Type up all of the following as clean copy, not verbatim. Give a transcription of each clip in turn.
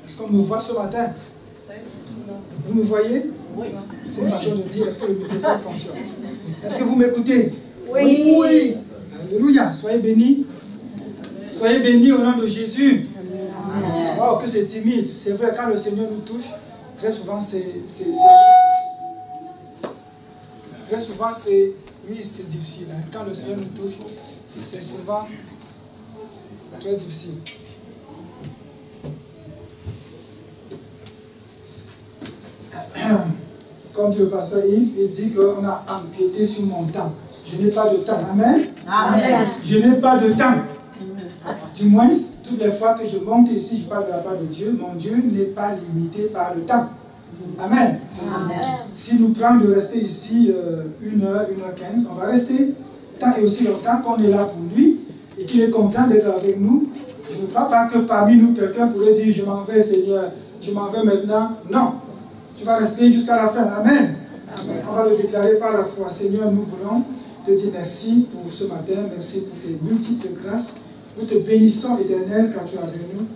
Est-ce qu'on me voit ce matin? Vous me voyez? Oui. C'est une façon de dire, est-ce que le microphone fonctionne? Est-ce que vous m'écoutez? Oui. Oui. Alléluia. Soyez bénis. Soyez bénis au nom de Jésus. Wow, que c'est timide. C'est vrai, quand le Seigneur nous touche, très souvent très souvent c'est difficile. Hein. Quand le Seigneur nous touche, c'est souvent très difficile. Comme dit le pasteur Yves, il dit qu'on a empiété sur mon temps. Je n'ai pas de temps. Amen. Amen. Je n'ai pas de temps. Du moins, toutes les fois que je monte ici, je parle de la part de Dieu. Mon Dieu n'est pas limité par le temps. Amen. Amen. Si nous prenons de rester ici 1h, 1h15, on va rester tant et aussi longtemps qu'on est là pour lui et qu'il est content d'être avec nous. Je ne crois pas que parmi nous, quelqu'un pourrait dire, je m'en vais Seigneur, je m'en vais maintenant. Non. Tu vas rester jusqu'à la fin. Amen. Amen. On va le déclarer par la foi. Seigneur, nous voulons te dire merci pour ce matin. Merci pour tes multiples grâces. Nous te bénissons, Éternel, car tu es avec nous.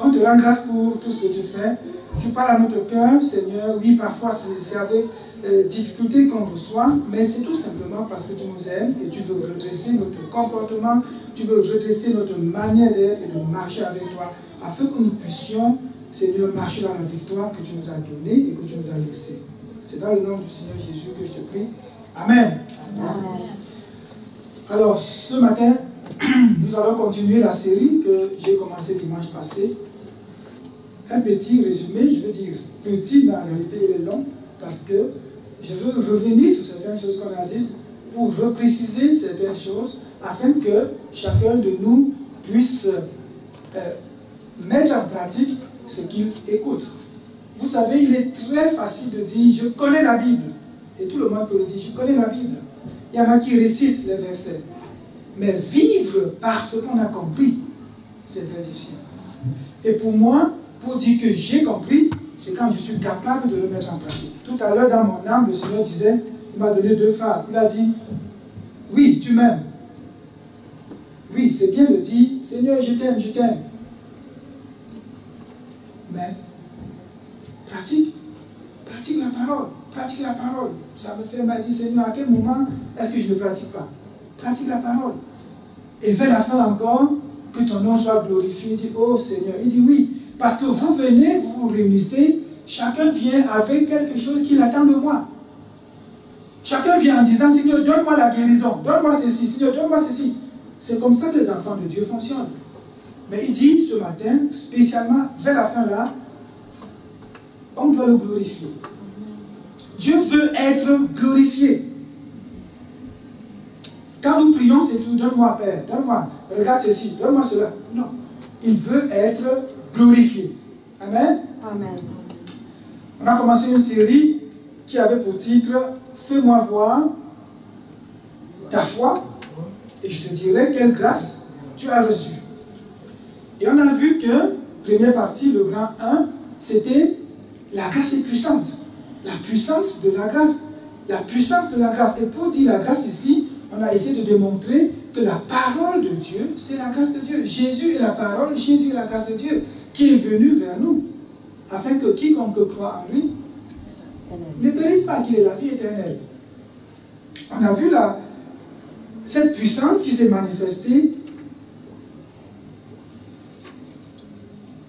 On te rend grâce pour tout ce que tu fais. Tu parles à notre cœur, Seigneur. Oui, parfois c'est avec difficulté qu'on reçoit, mais c'est tout simplement parce que tu nous aimes et tu veux redresser notre comportement, tu veux redresser notre manière d'être et de marcher avec toi, afin que nous puissions, Seigneur, marcher dans la victoire que tu nous as donnée et que tu nous as laissée. C'est dans le nom du Seigneur Jésus que je te prie. Amen. Amen. Alors, ce matin, nous allons continuer la série que j'ai commencée dimanche passé. Un petit résumé, je veux dire petit, mais en réalité il est long, parce que je veux revenir sur certaines choses qu'on a dites pour repréciser certaines choses, afin que chacun de nous puisse mettre en pratique ce qu'il écoute. Vous savez, il est très facile de dire « je connais la Bible ». Et tout le monde peut le dire « je connais la Bible ». Il y en a qui récitent les versets. Mais vivre par ce qu'on a compris, c'est très difficile. Et pour moi, pour dire que j'ai compris, c'est quand je suis capable de le mettre en pratique. Tout à l'heure, dans mon âme, le Seigneur disait, il m'a donné 2 phrases. Il a dit, oui, tu m'aimes. Oui, c'est bien de dire, Seigneur, je t'aime, je t'aime. Mais, pratique la parole, pratique la parole. Ça me fait mal dire, Seigneur, à quel moment est-ce que je ne pratique pas? Pratique la parole. Et vers la fin encore, que ton nom soit glorifié. Il dit, oh Seigneur, il dit oui. Parce que vous venez, vous vous réunissez, chacun vient avec quelque chose qu'il attend de moi. Chacun vient en disant, Seigneur, donne-moi la guérison, donne-moi ceci, Seigneur, donne-moi ceci. C'est comme ça que les enfants de Dieu fonctionnent. Mais il dit ce matin, spécialement vers la fin là, on doit le glorifier. Dieu veut être glorifié. Quand nous prions, c'est tout, donne-moi Père, donne-moi, regarde ceci, donne-moi cela. Non, il veut être glorifié. Amen. Amen. On a commencé une série qui avait pour titre « Fais-moi voir ta foi et je te dirai quelle grâce tu as reçue ». Et on a vu que, première partie, le grand 1, c'était la grâce est puissante. La puissance de la grâce. La puissance de la grâce. Et pour dire la grâce ici, on a essayé de démontrer que la parole de Dieu, c'est la grâce de Dieu. Jésus est la parole, Jésus est la grâce de Dieu, qui est venu vers nous, afin que quiconque croit en lui ne périsse pas, qu'il ait la vie éternelle. On a vu cette puissance qui s'est manifestée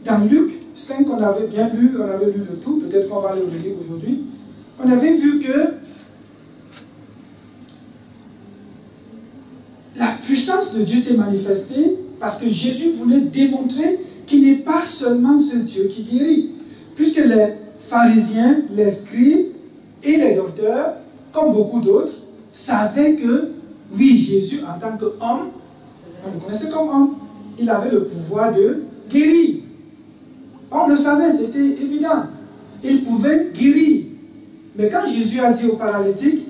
dans Luc 5, qu'on avait bien lu, on avait lu le tout, peut-être qu'on va le relire aujourd'hui. On avait vu que la puissance de Dieu s'est manifestée parce que Jésus voulait démontrer qu'il n'est pas seulement ce Dieu qui guérit. Puisque les pharisiens, les scribes et les docteurs, comme beaucoup d'autres, savaient que, oui, Jésus en tant qu'homme, on le connaissait comme homme, il avait le pouvoir de guérir. On le savait, c'était évident. Il pouvait guérir. Mais quand Jésus a dit aux paralytiques,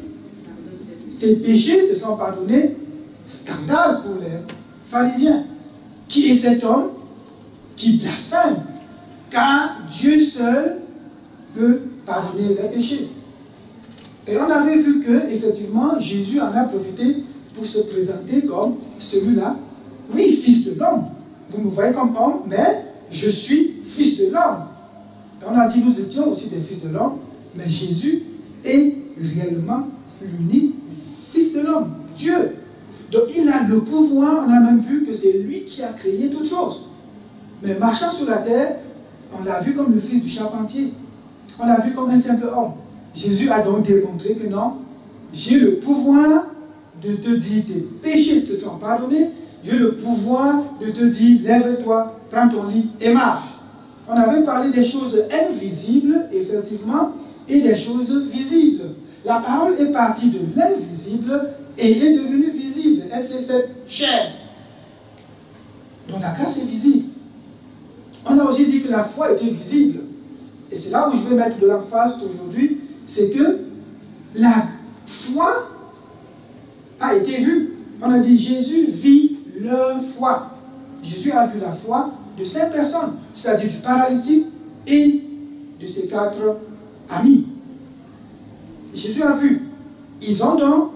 tes péchés te sont pardonnés, scandale pour les pharisiens. Qui est cet homme qui blasphème? Car Dieu seul peut pardonner les péchés. Et on avait vu que, effectivement, Jésus en a profité pour se présenter comme celui-là. Oui, fils de l'homme. Vous me voyez comme homme, mais je suis fils de l'homme. On a dit nous étions aussi des fils de l'homme, mais Jésus est réellement l'unique fils de l'homme, Dieu. Donc il a le pouvoir, on a même vu que c'est lui qui a créé toutes choses. Mais marchant sur la terre, on l'a vu comme le fils du charpentier. On l'a vu comme un simple homme. Jésus a donc démontré que non, j'ai le pouvoir de te dire tes péchés te sont pardonnés. J'ai le pouvoir de te dire lève-toi, prends ton lit et marche. On avait parlé des choses invisibles, effectivement, et des choses visibles. La parole est partie de l'invisible et est devenue visible. Elle s'est faite chair. Donc la grâce est visible. On a aussi dit que la foi était visible. Et c'est là où je vais mettre de l'emphase aujourd'hui, c'est que la foi a été vue. On a dit Jésus vit leur foi. Jésus a vu la foi de 5 personnes, c'est-à-dire du paralytique et de ses 4 amis. Jésus a vu. Ils ont donc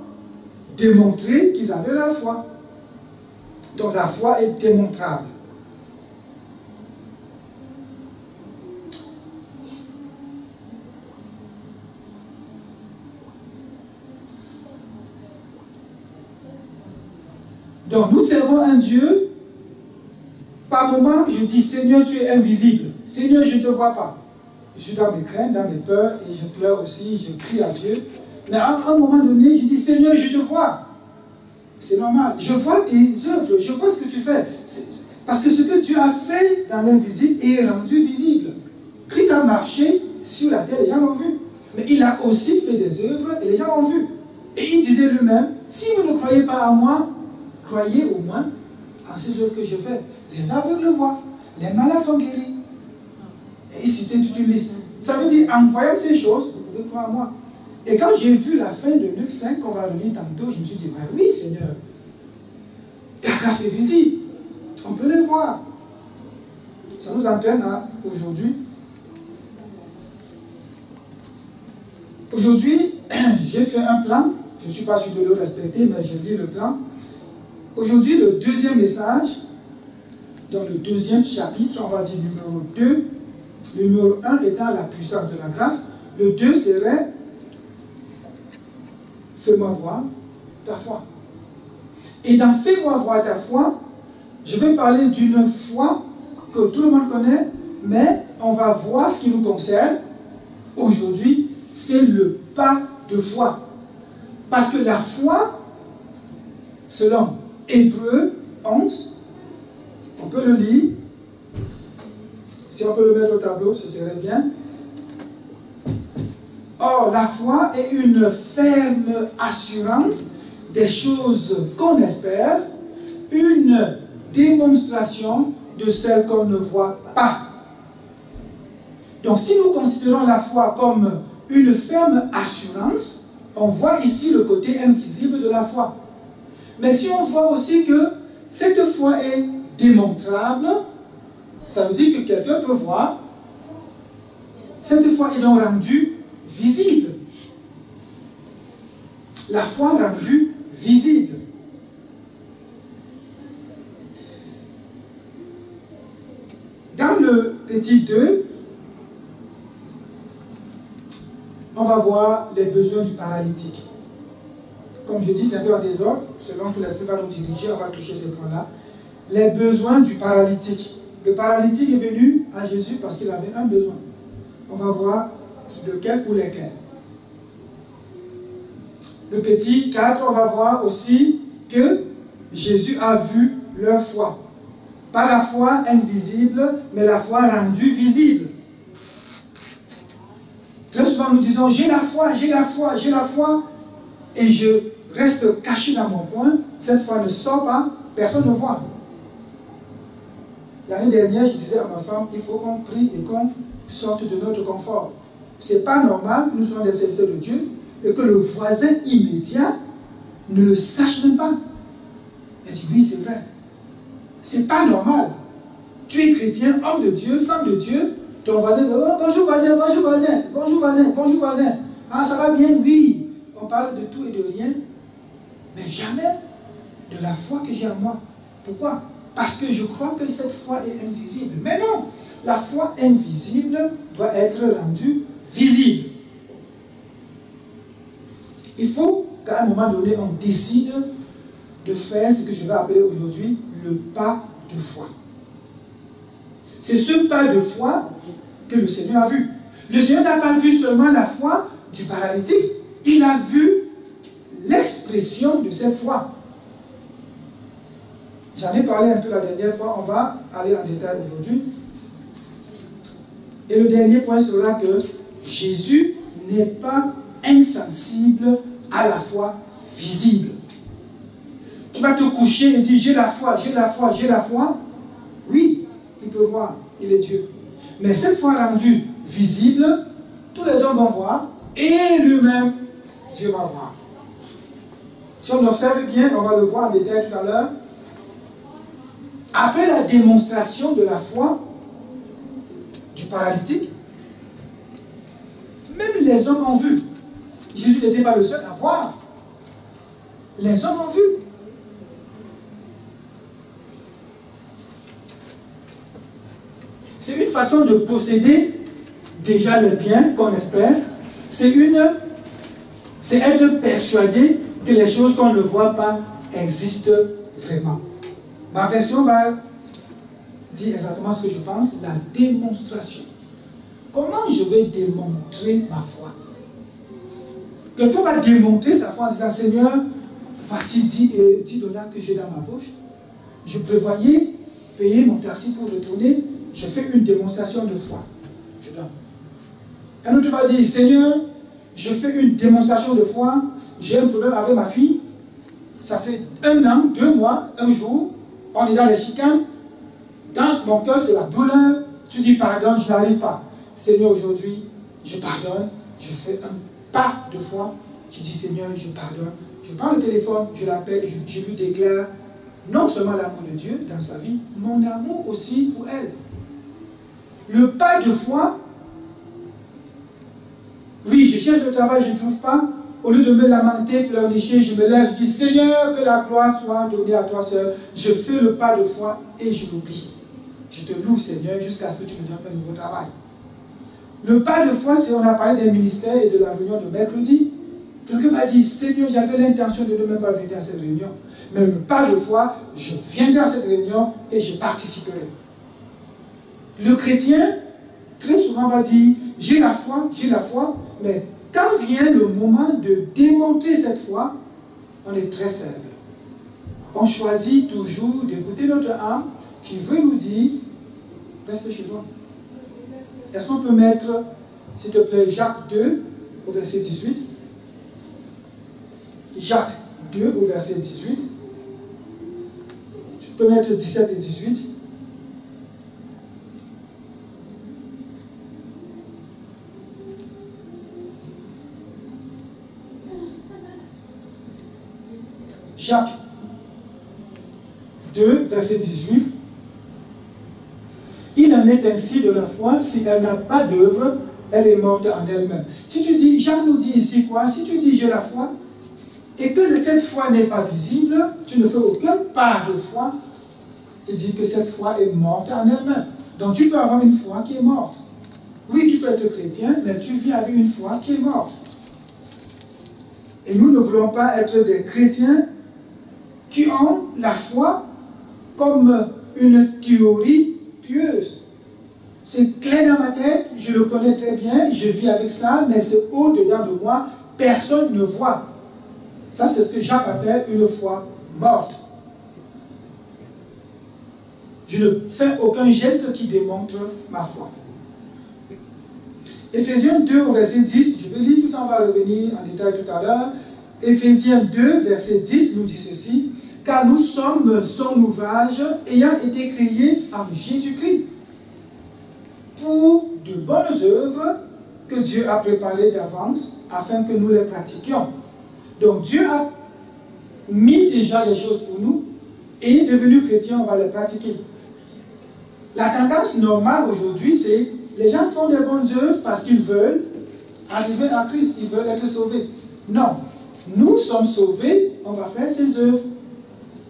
démontré qu'ils avaient leur foi. Donc la foi est démontrable. Donc nous servons un Dieu. Par moments, je dis Seigneur, tu es invisible. Seigneur, je ne te vois pas. Je suis dans mes craintes, dans mes peurs, et je pleure aussi, je crie à Dieu. Mais à un moment donné, je dis Seigneur, je te vois. C'est normal. Je vois tes œuvres, je vois ce que tu fais. Parce que ce que tu as fait dans l'invisible est rendu visible. Christ a marché sur la terre, les gens l'ont vu. Mais il a aussi fait des œuvres et les gens l'ont vu. Et il disait lui-même, si vous ne croyez pas à moi, croyez au moins en ces œuvres que je fais. Les aveugles voient, les malades sont guéris. Et il citait toute une liste. Ça veut dire, en voyant ces choses, vous pouvez croire à moi. Et quand j'ai vu la fin de Luc 5, qu'on va relire tantôt, je me suis dit, oui Seigneur, ta grâce est visible. On peut les voir. Ça nous entraîne à aujourd'hui. Aujourd'hui, j'ai fait un plan. Je ne suis pas sûr de le respecter, mais je lis le plan. Aujourd'hui, le deuxième message, dans le deuxième chapitre, on va dire numéro 2, le numéro 1 étant la puissance de la grâce, le 2 serait fais-moi voir ta foi. Et dans fais-moi voir ta foi, je vais parler d'une foi que tout le monde connaît, mais on va voir ce qui nous concerne. Aujourd'hui, c'est le pas de foi. Parce que la foi, selon Hébreux 11, on peut le lire. Si on peut le mettre au tableau, ce serait bien. Or, la foi est une ferme assurance des choses qu'on espère, une démonstration de celles qu'on ne voit pas. Donc, si nous considérons la foi comme une ferme assurance, on voit ici le côté invisible de la foi. Mais si on voit aussi que cette foi est démontrable, ça veut dire que quelqu'un peut voir, cette foi est donc rendue visible. La foi rendue visible. Dans le petit 2, on va voir les besoins du paralytique. Comme je dis, c'est un peu en désordre, selon que l'Esprit va nous diriger, on va toucher ces points-là. Les besoins du paralytique. Le paralytique est venu à Jésus parce qu'il avait un besoin. On va voir lequel ou lesquels. Le petit 4, on va voir aussi que Jésus a vu leur foi. Pas la foi invisible, mais la foi rendue visible. Très souvent nous disons, j'ai la foi, j'ai la foi, j'ai la foi, et je reste caché dans mon coin, cette foi ne sort pas, personne ne voit. L'année dernière, je disais à ma femme, il faut qu'on prie et qu'on sorte de notre confort. Ce n'est pas normal que nous soyons des serviteurs de Dieu et que le voisin immédiat ne le sache même pas. Elle dit, oui, c'est vrai. Ce n'est pas normal. Tu es chrétien, homme de Dieu, femme de Dieu, ton voisin dit, oh, bonjour voisin, bonjour voisin, bonjour voisin, bonjour voisin. Ah, ça va bien? Oui. On parle de tout et de rien, mais jamais de la foi que j'ai en moi. Pourquoi? Parce que je crois que cette foi est invisible. Mais non, la foi invisible doit être rendue visible. Il faut qu'à un moment donné, on décide de faire ce que je vais appeler aujourd'hui le pas de foi. C'est ce pas de foi que le Seigneur a vu. Le Seigneur n'a pas vu seulement la foi du paralytique, il a vu l'expression de cette foi. J'en ai parlé un peu la dernière fois, on va aller en détail aujourd'hui. Et le dernier point sera que Jésus n'est pas insensible à la foi visible. Tu vas te coucher et dire j'ai la foi, j'ai la foi, j'ai la foi. Oui, il peut voir, il est Dieu. Mais cette foi rendue visible, tous les hommes vont voir et lui-même, Dieu va voir. Si on observe bien, on va le voir en détail tout à l'heure. Après la démonstration de la foi du paralytique, même les hommes ont vu. Jésus n'était pas le seul à voir. Les hommes ont vu. C'est une façon de posséder déjà le bien qu'on espère. C'est être persuadé que les choses qu'on ne voit pas existent vraiment. Ma version va dire exactement ce que je pense, la démonstration. Comment je vais démontrer ma foi? Quelqu'un va démontrer sa foi en disant, Seigneur, voici 10 $ que j'ai dans ma poche. Je prévoyais payer mon taxi pour retourner. Je fais une démonstration de foi. Je donne. Un autre va dire, Seigneur, je fais une démonstration de foi. J'ai un problème avec ma fille. Ça fait 1 an, 2 mois, 1 jour. On est dans les chicanes. Dans mon cœur, c'est la douleur. Tu dis pardonne, je n'arrive pas. Seigneur, aujourd'hui, je pardonne. Je fais un pas de foi. Je dis, Seigneur, je pardonne. Je prends le téléphone, je l'appelle, je lui déclare non seulement l'amour de Dieu dans sa vie, mon amour aussi pour elle. Le pas de foi, oui, je cherche le travail, je ne trouve pas. Au lieu de me lamenter, pleurnicher, je me lève, je dis, Seigneur, que la gloire soit donnée à toi seul. Je fais le pas de foi et je l'oublie. Je te loue, Seigneur, jusqu'à ce que tu me donnes un nouveau travail. Le pas de foi, c'est, on a parlé des ministères et de la réunion de mercredi. Quelqu'un va dire, Seigneur, j'avais l'intention de ne même pas venir à cette réunion. Mais le pas de foi, je viendrai à cette réunion et je participerai. Le chrétien, très souvent, va dire, j'ai la foi, mais quand vient le moment de démontrer cette foi, on est très faible. On choisit toujours d'écouter notre âme qui veut nous dire, reste chez toi. Est-ce qu'on peut mettre, s'il te plaît, Jacques 2, au verset 18? Jacques 2, au verset 18. Tu peux mettre 17 et 18. Jacques 2, verset 18. Il en est ainsi de la foi, si elle n'a pas d'œuvre, elle est morte en elle-même. Si tu dis, Jacques nous dit ici quoi? Si tu dis j'ai la foi, et que cette foi n'est pas visible, tu ne fais aucun pas de foi, et dis que cette foi est morte en elle-même. Donc tu peux avoir une foi qui est morte. Oui, tu peux être chrétien, mais tu vis avec une foi qui est morte. Et nous ne voulons pas être des chrétiens qui ont la foi comme une théorie pieuse. C'est clair dans ma tête, je le connais très bien, je vis avec ça, mais c'est au-dedans de moi, personne ne voit. Ça, c'est ce que Jacques appelle une foi morte. Je ne fais aucun geste qui démontre ma foi. Éphésiens 2, au verset 10, je vais lire tout ça, on va revenir en détail tout à l'heure. Éphésiens 2, verset 10 nous dit ceci, « Car nous sommes son ouvrage, ayant été créés en Jésus-Christ, pour de bonnes œuvres que Dieu a préparées d'avance, afin que nous les pratiquions. » Donc Dieu a mis déjà les choses pour nous, et devenu chrétien, on va les pratiquer. La tendance normale aujourd'hui, c'est les gens font des bonnes œuvres parce qu'ils veulent arriver à Christ, ils veulent être sauvés. Non, nous sommes sauvés, on va faire ces œuvres.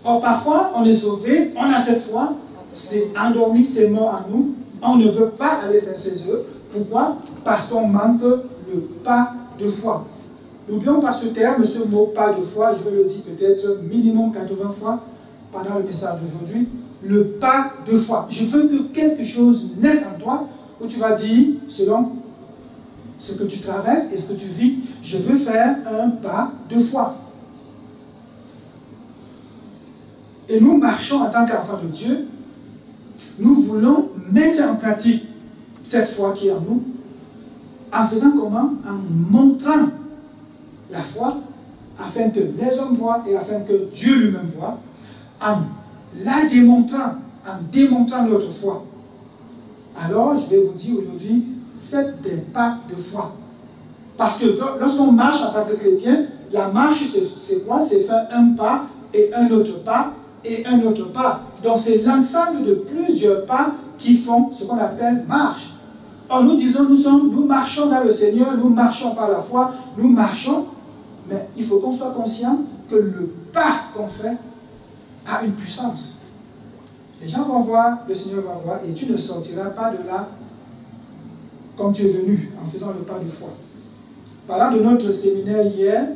Or, parfois, on est sauvé, on a cette foi, c'est endormi, c'est mort en nous, On ne veut pas aller faire ses œuvres. Pourquoi? Parce qu'on manque le pas de foi. N'oublions pas ce terme, ce mot pas de foi, je vais le dire peut-être minimum 80 fois pendant le message d'aujourd'hui. Le pas de foi. Je veux que quelque chose naisse en toi où tu vas dire, selon ce que tu traverses et ce que tu vis, je veux faire un pas de foi. Et nous marchons en tant qu'enfants de Dieu. Nous voulons mettre en pratique cette foi qui est en nous. En faisant comment? En montrant la foi, afin que les hommes voient et afin que Dieu lui-même voit, en la démontrant, en démontrant notre foi. Alors, je vais vous dire aujourd'hui, faites des pas de foi. Parce que lorsqu'on marche en tant que chrétien, la marche, c'est quoi? C'est faire un pas et un autre pas et un autre pas. Donc, c'est l'ensemble de plusieurs pas qui font ce qu'on appelle marche. Or, nous disons, nous marchons dans le Seigneur, nous marchons par la foi, nous marchons, mais il faut qu'on soit conscient que le pas qu'on fait a une puissance. Les gens vont voir, le Seigneur va voir, et tu ne sortiras pas de là comme tu es venu, en faisant le pas de foi. Parlant de notre séminaire hier,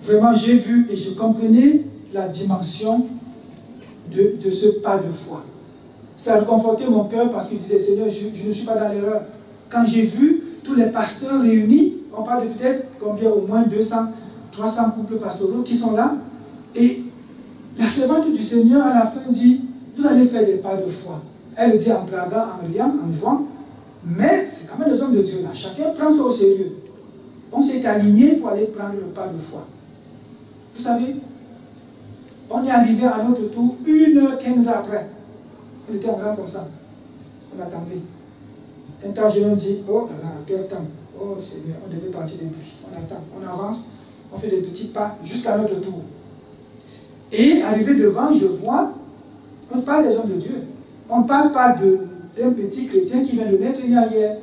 vraiment j'ai vu et je comprenais la dimension de ce pas de foi. Ça a réconforté mon cœur parce qu'il disait, Seigneur, je ne suis pas dans l'erreur. Quand j'ai vu tous les pasteurs réunis, on parle de peut-être combien, au moins 200, 300 couples pastoraux qui sont là, et la servante du Seigneur à la fin dit, vous allez faire des pas de foi. Elle le dit en blaguant, en riant, en jouant, mais c'est quand même des hommes de Dieu là. Chacun prend ça au sérieux. On s'est aligné pour aller prendre le pas de foi. Vous savez, on est arrivé à notre tour 1h15 après. On était en rang comme ça. On attendait. Un temps, je me dis, oh là là, quel temps. Oh Seigneur, on devait partir depuis. On attend, on avance, on fait des petits pas jusqu'à notre tour. Et arrivé devant, je vois, on parle des hommes de Dieu. On ne parle pas d'un petit chrétien qui vient de naître hier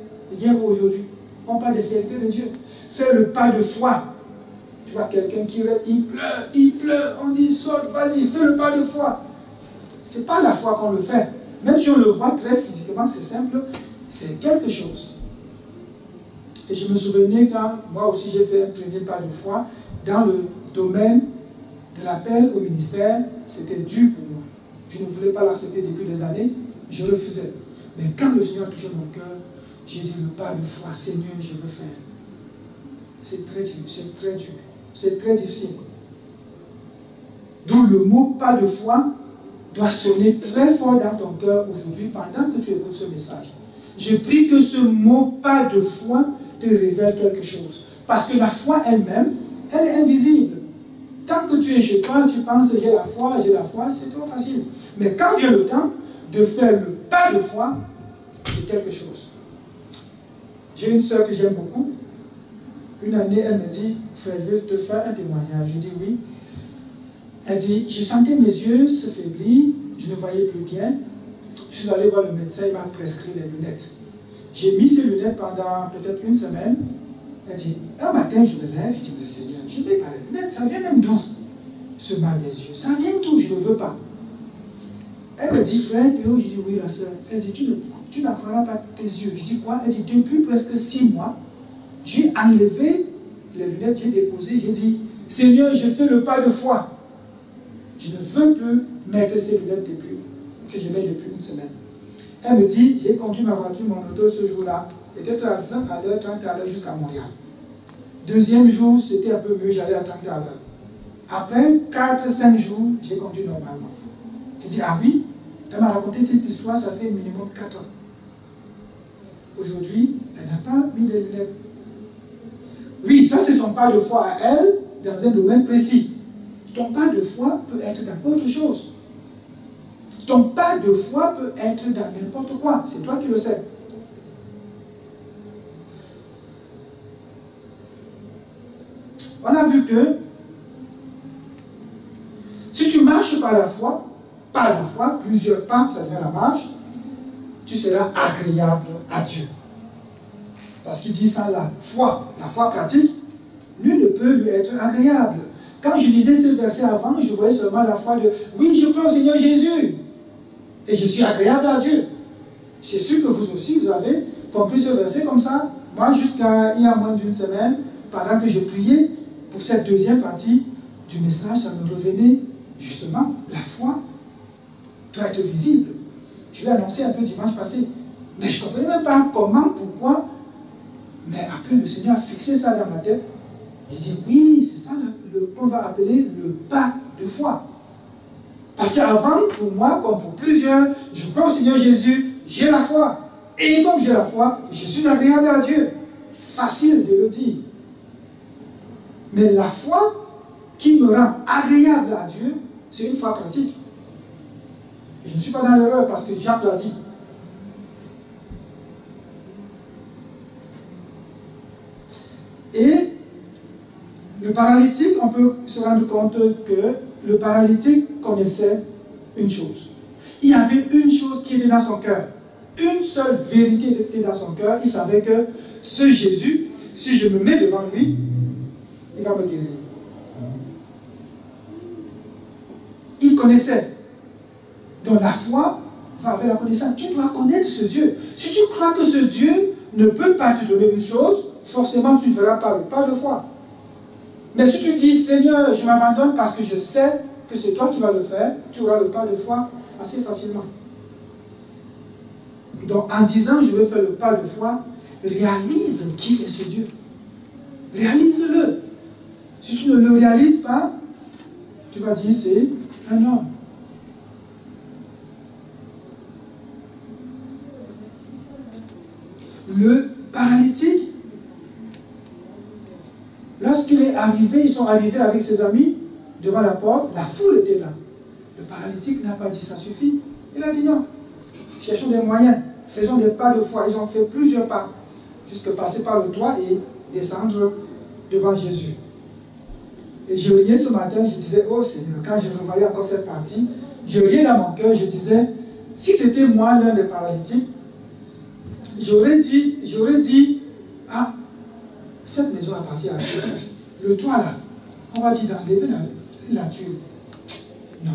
ou aujourd'hui. On parle des serviteurs de Dieu. Fais le pas de foi. Tu vois quelqu'un qui reste, il pleure, on dit, saute, vas-y, fais le pas de foi. Ce n'est pas la foi qu'on le fait. Même si on le voit très physiquement, c'est simple, c'est quelque chose. Et je me souvenais quand moi aussi j'ai fait un premier pas de foi dans le domaine de l'appel au ministère, c'était dur pour moi. Je ne voulais pas l'accepter depuis des années, je refusais. Mais quand le Seigneur touchait mon cœur, j'ai dit le pas de foi, Seigneur, je veux faire. C'est très dur, c'est très dur, c'est très difficile. D'où le mot pas de foi doit sonner très fort dans ton cœur aujourd'hui pendant que tu écoutes ce message. Je prie que ce mot pas de foi te révèle quelque chose. Parce que la foi elle-même, elle est invisible. Tant que tu es chez toi, tu penses j'ai la foi, c'est trop facile. Mais quand vient le temps de faire le pas de foi, c'est quelque chose. J'ai une soeur que j'aime beaucoup. Une année, elle me dit, frère, je veux te faire un témoignage. Je dis oui. Elle dit, je sentais mes yeux se faiblir, je ne voyais plus bien. Je suis allé voir le médecin, il m'a prescrit les lunettes. J'ai mis ces lunettes pendant peut-être une semaine. Elle dit, un matin, je me lève, je dis, mais Seigneur, je ne mets pas les lunettes, ça vient même d'où? Ce mal des yeux, ça vient d'où? Je ne veux pas. Elle me dit, frère, je dis, oui, la soeur. Elle dit, tu n'accroiras pas tes yeux. Je dis, quoi? Elle dit, depuis presque 6 mois, j'ai enlevé les lunettes, j'ai déposé, j'ai dit, Seigneur, je fais le pas de foi. Je ne veux plus mettre ces lunettes que je mets depuis une semaine. Elle me dit, j'ai conduit ma voiture, mon auto ce jour-là, peut-être à 20 à l'heure, 30 à l'heure jusqu'à Montréal. Deuxième jour, c'était un peu mieux, j'allais à 30 à l'heure. Après 4-5 jours, j'ai conduit normalement. Elle dit, ah oui, elle m'a raconté cette histoire, ça fait minimum 4 ans. Aujourd'hui, elle n'a pas mis les lunettes. Oui, ça c'est son pas de foi à elle, dans un domaine précis. Ton pas de foi peut être dans autre chose. Ton pas de foi peut être dans n'importe quoi. C'est toi qui le sais. On a vu que si tu marches par la foi, pas de foi, plusieurs pas, ça devient la marche, tu seras agréable à Dieu. Parce qu'il dit ça, la foi pratique, nul ne peut lui être agréable. Quand je lisais ce verset avant, je voyais seulement la foi de « Oui, je crois au Seigneur Jésus et je suis agréable à Dieu. » C'est sûr que vous aussi, vous avez compris ce verset comme ça. Moi, jusqu'à il y a moins d'une semaine, pendant que je priais pour cette deuxième partie du message, ça me revenait justement, la foi doit être visible. Je l'ai annoncé un peu dimanche passé. Mais je ne comprenais même pas comment, pourquoi. Mais après, le Seigneur a fixé ça dans ma tête. J'ai dit, oui, c'est ça qu'on va appeler le pas de foi. Parce qu'avant, pour moi, comme pour plusieurs, je crois au Seigneur Jésus, j'ai la foi. Et comme j'ai la foi, je suis agréable à Dieu. Facile de le dire. Mais la foi qui me rend agréable à Dieu, c'est une foi pratique. Je ne suis pas dans l'erreur parce que Jacques l'a dit. Et le paralytique, on peut se rendre compte que le paralytique connaissait une chose. Il y avait une chose qui était dans son cœur. Une seule vérité était dans son cœur. Il savait que ce Jésus, si je me mets devant lui, il va me guérir. Il connaissait. Donc la foi va avec la connaissance. Tu dois connaître ce Dieu. Si tu crois que ce Dieu ne peut pas te donner une chose, forcément tu ne feras pas le pas de foi. Mais si tu dis, Seigneur, je m'abandonne parce que je sais que c'est toi qui vas le faire, tu auras le pas de foi assez facilement. Donc en disant, je vais faire le pas de foi, réalise qui est ce Dieu. Réalise-le. Si tu ne le réalises pas, tu vas dire, c'est un homme. Le paralytique, lorsqu'il est arrivé, ils sont arrivés avec ses amis devant la porte, la foule était là. Le paralytique n'a pas dit ça suffit. Il a dit non. Cherchons des moyens, faisons des pas de foi. Ils ont fait plusieurs pas, jusqu'à passer par le toit et descendre devant Jésus. Et je riais ce matin, je disais, oh Seigneur, quand je revoyais encore cette partie, je riais dans mon cœur, je disais, si c'était moi l'un des paralytiques, j'aurais dit, ah, cette maison appartient à Dieu. Le toit là, on va dire d'enlever la tuile. Non.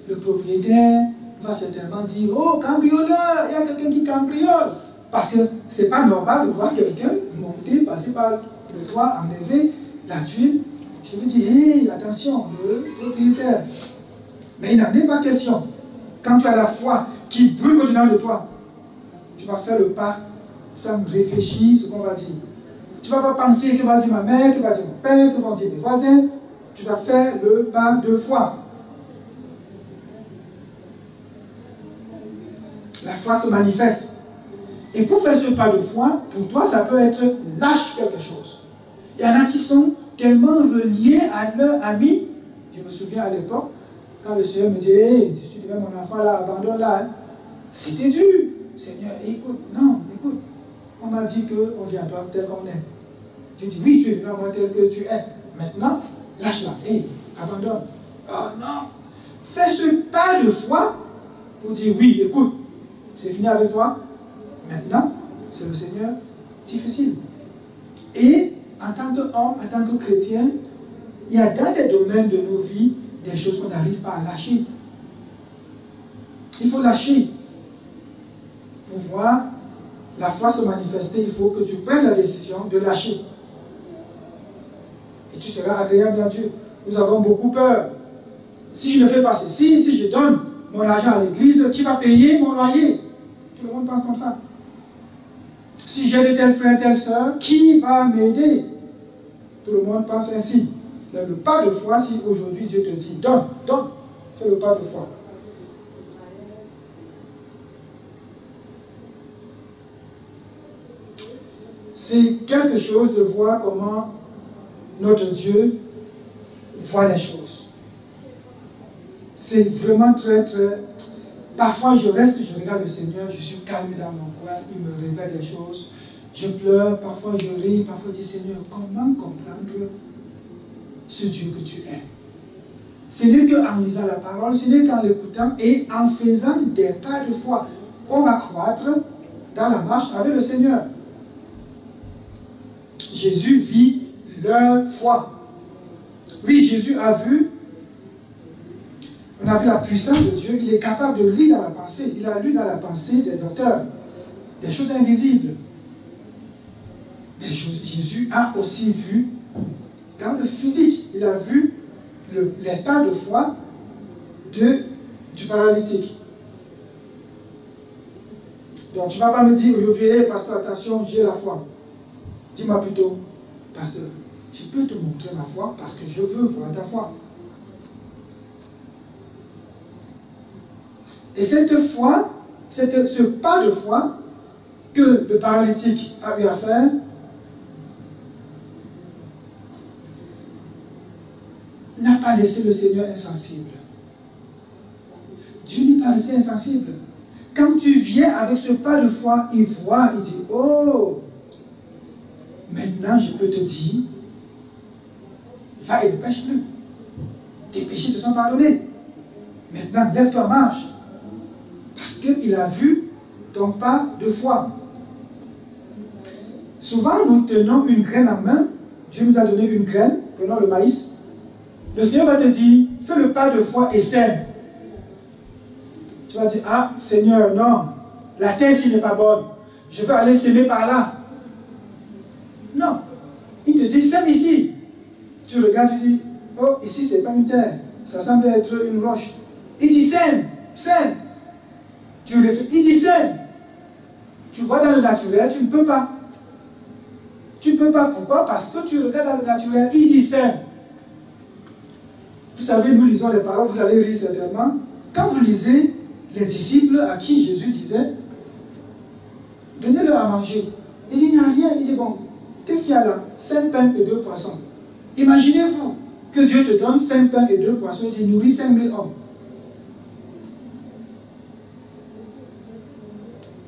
Le propriétaire va certainement dire, oh, cambrioleur, il y a quelqu'un qui cambriole. Parce que ce n'est pas normal de voir quelqu'un monter, passer par le toit, enlever la tuile. Je me dis, hé, attention, le propriétaire. Mais il n'en est pas question. Quand tu as la foi qui brûle au-dedans de toi, tu vas faire le pas sans réfléchir ce qu'on va dire. Tu ne vas pas penser que va dire ma mère, que va dire mon père, que vont dire mes voisins. Tu vas faire le pas de foi. La foi se manifeste. Et pour faire ce pas de foi, pour toi, ça peut être lâche quelque chose. Il y en a qui sont tellement reliés à leur ami. Je me souviens à l'époque, quand le Seigneur me dit, hey, si tu devais mon enfant là, abandonne-la. Hein. C'était dur. Seigneur, écoute, non, écoute. On m'a dit qu'on vient à toi tel qu'on est. Je dis, oui, tu es venu à moi tel que tu es. Maintenant, lâche-la. Hey, abandonne. Oh non. Fais ce pas de foi pour dire, oui, écoute, c'est fini avec toi. Maintenant, c'est le Seigneur difficile. Et en tant qu'homme, en tant que chrétien, il y a dans les domaines de nos vies des choses qu'on n'arrive pas à lâcher. Il faut lâcher. Pour voir la foi se manifester, il faut que tu prennes la décision de lâcher. Et tu seras agréable à Dieu. Nous avons beaucoup peur. Si je ne fais pas ceci, si je donne mon argent à l'église, qui va payer mon loyer? Tout le monde pense comme ça. Si j'ai de tels frères, telles sœurs, qui va m'aider? Tout le monde pense ainsi. Mais le pas de foi, si aujourd'hui Dieu te dit, donne, donne, fais le pas de foi. C'est quelque chose de voir comment notre Dieu voit les choses. C'est vraiment très, très... Parfois, je reste, je regarde le Seigneur, je suis calme dans mon coin, il me révèle des choses. Je pleure, parfois je ris, parfois je dis, Seigneur, comment comprendre ce Dieu que tu es? Ce n'est qu'en lisant la parole, ce n'est qu'en l'écoutant et en faisant des pas de foi qu'on va croître dans la marche avec le Seigneur. Jésus vit leur foi. Oui, Jésus a vu On a vu la puissance de Dieu. Il est capable de lire dans la pensée. Il a lu dans la pensée des docteurs, des choses invisibles. Des choses. Jésus a aussi vu dans le physique. Il a vu les pas de foi du paralytique. Donc tu ne vas pas me dire aujourd'hui, hey, pasteur, attention, j'ai la foi. Dis-moi plutôt, pasteur, je peux te montrer ma foi parce que je veux voir ta foi. Et cette foi, ce pas de foi que le paralytique a eu à faire, n'a pas laissé le Seigneur insensible. Dieu n'est pas resté insensible. Quand tu viens avec ce pas de foi, il voit, il dit, oh, maintenant je peux te dire, va et ne pêche plus. Tes péchés te sont pardonnés. Maintenant, lève-toi, marche. Parce qu'il a vu ton pas de foi. Souvent, nous tenons une graine en main. Dieu nous a donné une graine, prenons le maïs. Le Seigneur va te dire, fais le pas de foi et sème. Tu vas dire, ah, Seigneur, non, la terre ici n'est pas bonne. Je veux aller s'aimer par là. Non. Il te dit, sème ici. Tu regardes, tu dis, oh, ici, ce n'est pas une terre. Ça semble être une roche. Il dit, sème, sème. Tu réfléchis, il dit, sème. Tu vois dans le naturel, tu ne peux pas. Tu ne peux pas. Pourquoi? Parce que tu regardes dans le naturel, il dit, sème. Vous savez, nous lisons les paroles, vous allez lire certainement. Quand vous lisez les disciples à qui Jésus disait, donnez-leur à manger. Il dit, il n'y a rien. Il dit, bon, qu'est-ce qu'il y a là? 5 pains et 2 poissons. Imaginez-vous que Dieu te donne 5 pains et 2 poissons, il dit, nourrit 5000 hommes.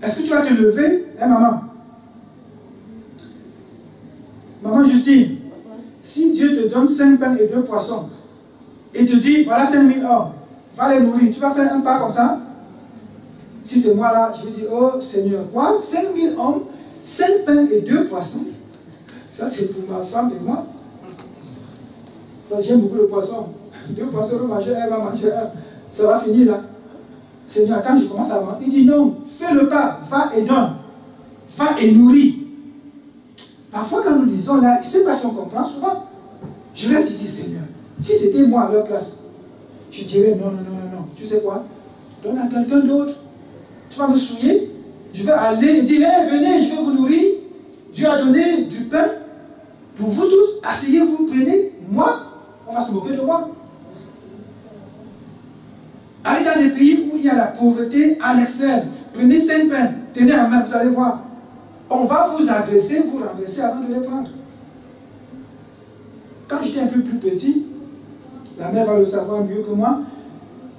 Est-ce que tu vas te lever, hein, maman? Maman Justine, si Dieu te donne 5 pains et 2 poissons, et te dit, voilà 5000 hommes, va les nourrir, tu vas faire un pas comme ça? Si c'est moi là, je vais dire, oh Seigneur, quoi? 5000 hommes, 5 pains et 2 poissons? Ça c'est pour ma femme et moi. J'aime beaucoup le poisson. 2 poissons, on va manger un, elle va manger un. Ça va finir là. Seigneur, quand je commence à manger, il dit non, fais le pas, va et donne. Va et nourris. Parfois quand nous lisons là, je ne sais pas si on comprend souvent. Je reste et dis, Seigneur, si c'était moi à leur place, je dirais non, non, non, non, non. Tu sais quoi? Donne à quelqu'un d'autre. Tu vas me souiller. Je vais aller et dire, hey, venez, je vais vous nourrir. Dieu a donné du pain pour vous tous. Asseyez-vous, prenez. Moi, on va se moquer de moi. Allez dans des pays où il y a la pauvreté à l'extrême. Prenez 5 pains. Tenez en main, vous allez voir. On va vous agresser, vous renverser avant de les prendre. Quand j'étais un peu plus petit, la mère va le savoir mieux que moi,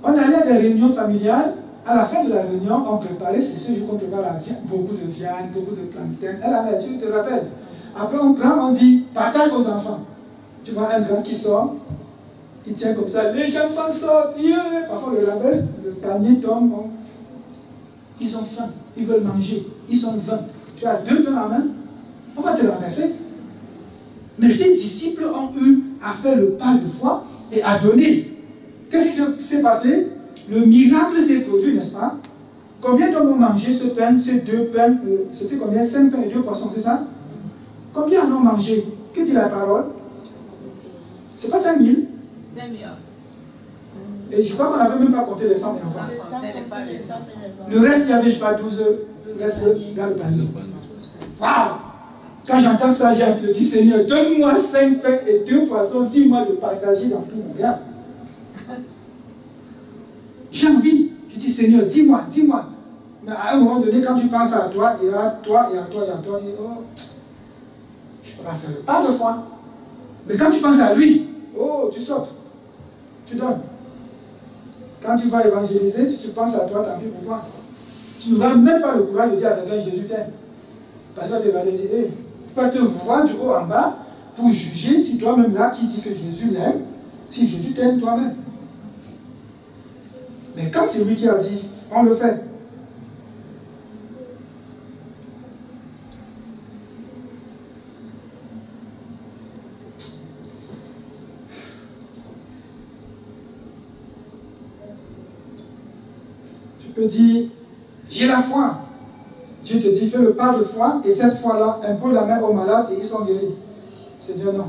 on allait à des réunions familiales. À la fin de la réunion, on préparait, c'est ce jour qu'on prépare la viande, beaucoup de viande, beaucoup de plantain. Et la mère, tu te rappelles? Après, on prend, on dit, partage aux enfants. Tu vois un grand qui sort, il tient comme ça, les enfants sortent, parfois le renverse, le panier tombe. Ils ont faim, ils veulent manger, ils sont 20. Tu as 2 pains en main, on va te renverser. Mais ces disciples ont eu à faire le pas de foi et à donner. Qu'est-ce qui s'est passé? Le miracle s'est produit, n'est-ce pas? Combien d'hommes ont mangé ce pain, ces 2 pains? C'était combien? 5 pains et 2 poissons, c'est ça? Combien en ont mangé? Que dit la parole? C'est pas 5000? 5000. Et je crois qu'on n'avait même pas compté les femmes et enfants. Le reste, il y avait, je ne sais pas, 12 restes dans le panier. Waouh! Quand j'entends ça, j'ai envie de dire, Seigneur, donne-moi 5 pains et 2 poissons, dis-moi de partager dans tout mon cœur. J'ai envie. Je dis, Seigneur, dis-moi, dis-moi. Mais à un moment donné, quand tu penses à toi, et à toi, et à toi, et à toi, tu dis, oh, je ne peux pas faire le pas de foi. Mais quand tu penses à lui, oh, tu sautes. Tu donnes. Quand tu vas évangéliser, si tu penses à toi, tant pis pour toi. Tu n'auras même pas le courage de dire à quelqu'un, Jésus t'aime. Parce que tu vas te dire, hey, tu vas te voir du haut en bas pour juger si toi-même là qui dis que Jésus l'aime, si Jésus t'aime toi-même. Mais quand c'est lui qui a dit, on le fait. peux dire, j'ai la foi. Dieu te dit, fais le pas de foi, et cette foi-là, impose la main aux malades et ils sont guéris. Seigneur, non.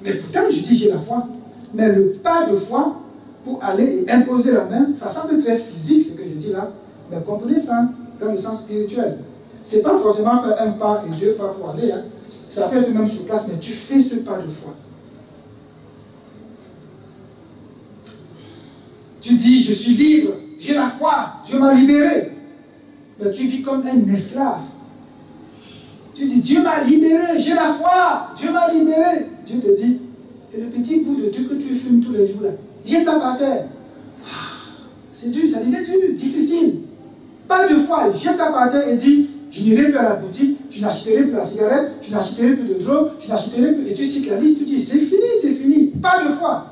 Mais pourtant, je dis, j'ai la foi. Mais le pas de foi, pour aller et imposer la main, ça semble très physique, ce que je dis là. Mais comprenez ça, dans le sens spirituel. Ce n'est pas forcément faire un pas et deux pas pour aller. Hein. Ça peut être même sur place, mais tu fais ce pas de foi. Tu dis, je suis libre, j'ai la foi, Dieu m'a libéré. Mais tu vis comme un esclave. Tu dis, Dieu m'a libéré, j'ai la foi, Dieu m'a libéré. Dieu te dit, et le petit bout de truc que tu fumes tous les jours là, jette-la par terre. C'est dur, ça devient dur, difficile. Pas de foi, jette-la par terre et dis, je n'irai plus à la boutique, je n'achèterai plus la cigarette, je n'achèterai plus de drogue, je n'achèterai plus. Et tu cites la liste, tu dis, c'est fini, pas de foi.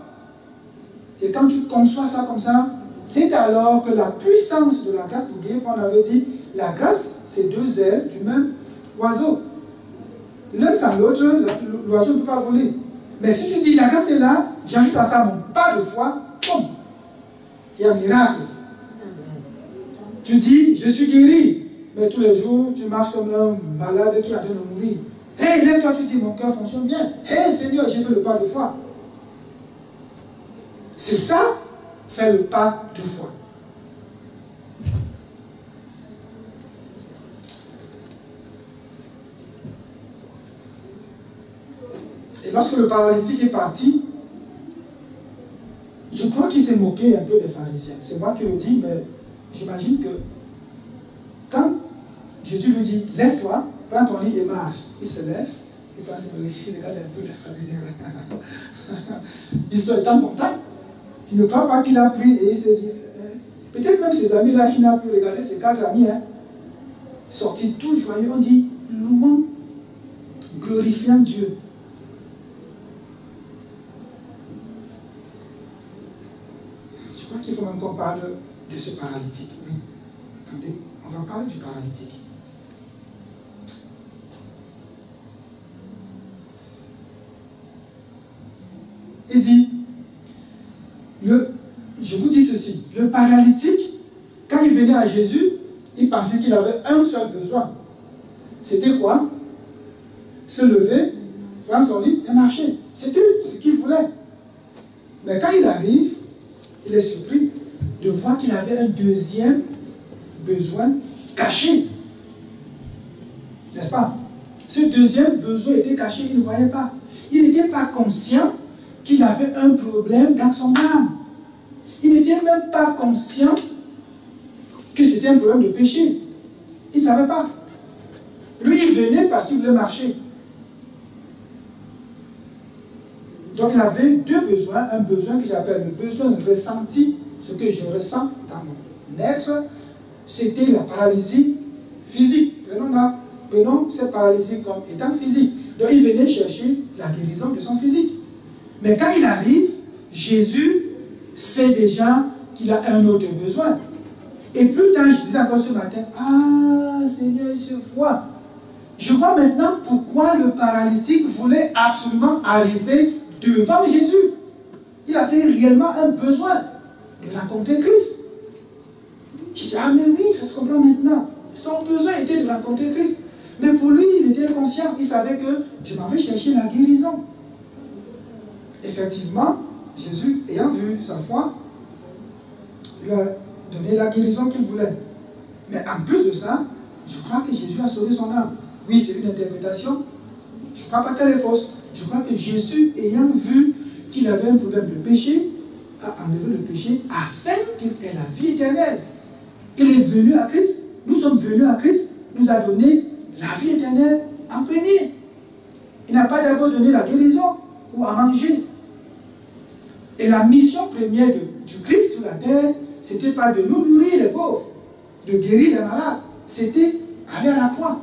Et quand tu conçois ça comme ça, c'est alors que la puissance de la grâce, vous voyez qu'on avait dit, la grâce, c'est deux ailes du même oiseau. L'un sans l'autre, l'oiseau ne peut pas voler. Mais si tu dis, la grâce est là, j'ajoute à ça mon pas de foi, boum, il y a un miracle. Tu dis, je suis guéri. Mais tous les jours, tu marches comme un malade qui est en train de mourir. Hé, lève-toi, tu dis, mon cœur fonctionne bien. Hé, Seigneur, j'ai fait le pas de foi. C'est ça, faire le pas de foi. Et lorsque le paralytique est parti, je crois qu'il s'est moqué un peu des pharisiens. C'est moi qui le dis, mais j'imagine que quand Jésus lui dit, lève-toi, prends ton lit et marche, il se lève, il passe il regarde un peu les pharisiens. Ils sont étant contents. Il ne croit pas qu'il a pris et il se dit, peut-être même ses amis là, il n'a pu regarder ses 4 amis, hein, sortis tout joyeux, on dit, louant, glorifiant Dieu. Je crois qu'il faut même qu'on parle de ce paralytique. Oui, attendez, on va parler du paralytique. Il dit, je vous dis ceci, le paralytique, quand il venait à Jésus, il pensait qu'il avait un seul besoin. C'était quoi? Se lever, prendre son lit et marcher. C'était ce qu'il voulait. Mais quand il arrive, il est surpris de voir qu'il avait un deuxième besoin caché. N'est-ce pas? Ce deuxième besoin était caché, il ne voyait pas. Il n'était pas conscient qu'il avait un problème dans son âme. Il n'était même pas conscient que c'était un problème de péché. Il ne savait pas. Lui, il venait parce qu'il voulait marcher. Donc, il avait deux besoins. Un besoin que j'appelle le besoin de ressenti, ce que je ressens dans mon être, c'était la paralysie physique. Prenons cette paralysie comme étant physique. Donc, il venait chercher la guérison de son physique. Mais quand il arrive, Jésus sait déjà qu'il a un autre besoin. Et plus tard, je disais encore ce matin, ah Seigneur, je vois. Je vois maintenant pourquoi le paralytique voulait absolument arriver devant Jésus. Il avait réellement un besoin de rencontrer Christ. Je disais, ah mais oui, ça se comprend maintenant. Son besoin était de rencontrer Christ. Mais pour lui, il était conscient, il savait que je m'en vais chercher la guérison. Effectivement, Jésus, ayant vu sa foi, lui a donné la guérison qu'il voulait. Mais en plus de ça, je crois que Jésus a sauvé son âme. Oui, c'est une interprétation. Je ne crois pas qu'elle est fausse. Je crois que Jésus, ayant vu qu'il avait un problème de péché, a enlevé le péché afin qu'il ait la vie éternelle. Il est venu à Christ. Nous sommes venus à Christ. Il nous a donné la vie éternelle en premier. Il n'a pas d'abord donné la guérison ou à manger. Et la mission première du Christ sur la terre, ce n'était pas de nous nourrir les pauvres, de guérir les malades. C'était aller à la croix.